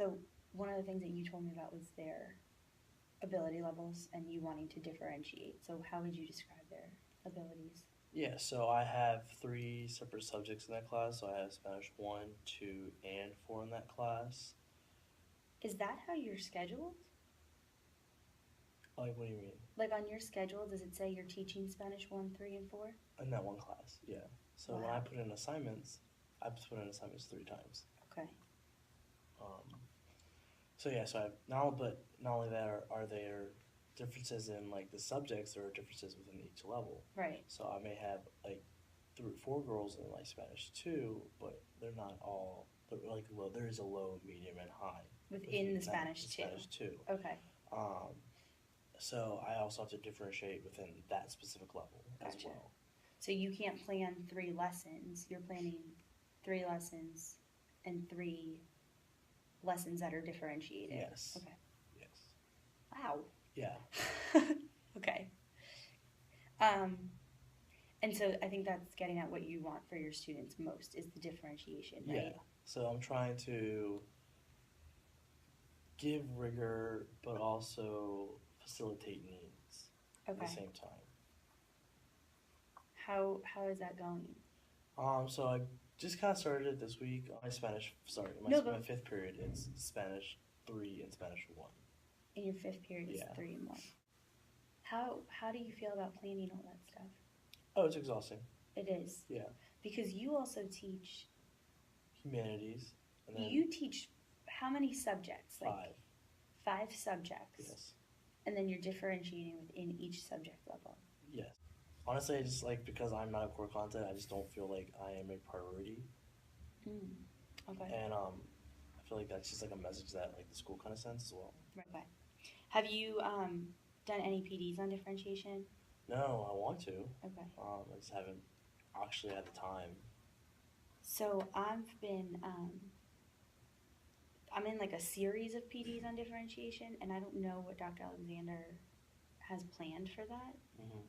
So one of the things that you told me about was their ability levels and you wanting to differentiate. So how would you describe their abilities? Yeah, so I have three separate subjects in that class. So I have Spanish 1, 2, and 4 in that class. Is that how you're scheduled? Like, what do you mean? Like on your schedule, does it say you're teaching Spanish 1, 3, and 4? In that one class, yeah. So when I Wow. put in assignments, I put in assignments three times. Okay. Um, so yeah, so I have not only that are there differences in like the subjects, there are differences within each level. Right. So I may have like three, four girls in like Spanish 2, but they're not all. They're like low. There is a low, medium, and high Within the that, Spanish the 2. Spanish 2. Okay. Um, so I also have to differentiate within that specific level as Gotcha. well. So you can't plan 3 lessons. You're planning 3 lessons and 3 lessons that are differentiated. Yes. Okay. Yes. Wow. Yeah. Okay. Um, and so I think that's getting at what you want for your students most is the differentiation, right? Yeah. So I'm trying to give rigor, but also facilitate needs at the Okay. same time. How is that going? So I just kind of started it this week. My Spanish, sorry, No, my but fifth period, it's Spanish 3 and Spanish 1. in your 5th period is Yeah. 3 and 1. How do you feel about planning all that stuff? Oh, it's exhausting. It is. Yeah. Because you also teach, Humanities. And then you teach how many subjects? Like 5. 5 subjects. Yes. And then you're differentiating within each subject level. Yes. Honestly, I just like because I'm not a core content, I just don't feel like I am a priority. Okay. And I feel like that's just like a message that like the school kind of sends as well. Right. Have you done any PDs on differentiation? No, I want to. Okay. I just haven't actually had the time. So I'm in like a series of PDs on differentiation, and I don't know what Dr. Alexander has planned for that. Mm-hmm.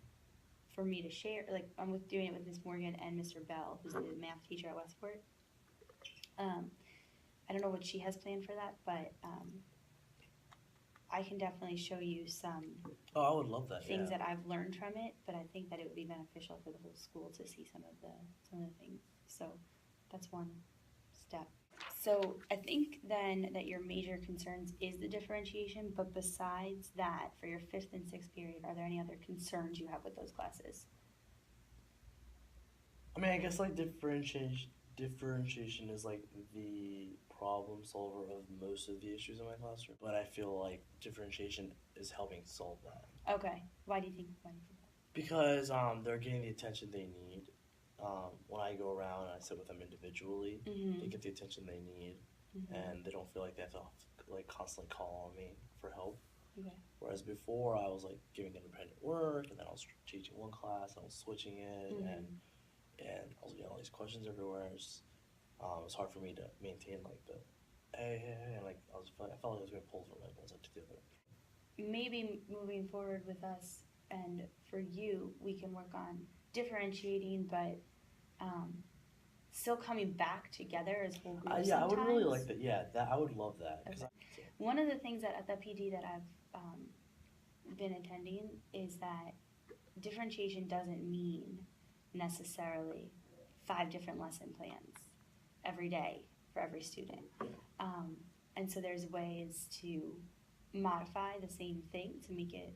For me to share, like I'm doing it with Miss Morgan and Mr. Bell, who's the math teacher at Westport. I don't know what she has planned for that, but I can definitely show you some Oh, I would love that. things Yeah. that I've learned from it. But I think that it would be beneficial for the whole school to see some of the things. So that's one step. So I think then that your major concerns is the differentiation, but besides that, for your 5th and 6th period, are there any other concerns you have with those classes? I mean, I guess like differentiation is like the problem solver of most of the issues in my classroom, but I feel like differentiation is helping solve that. Okay. Why do you think that? Because they're getting the attention they need. When I go around and I sit with them individually, they get the attention they need, and they don't feel like they have to like constantly call on me for help. Okay. Whereas before, I was like giving independent work, and then I was teaching one class, I was switching it, and I was getting all these questions everywhere. It was hard for me to maintain like the hey, and like I felt like I was being pulled from like one side to the other. Maybe moving forward with us and for you, we can work on differentiating, but still coming back together as whole groups. Yeah, I would really sometimes. like that. Yeah, that I would love that. Okay. One of the things that at the PD that I've been attending is that differentiation doesn't mean necessarily 5 different lesson plans every day for every student. And so there's ways to modify the same thing to make it,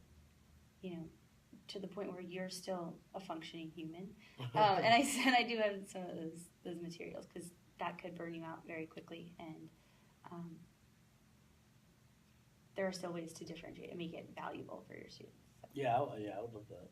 to the point where you're still a functioning human. And I said I do have some of those materials because that could burn you out very quickly, and there are still ways to differentiate and make it valuable for your students. So. Yeah, I would love that.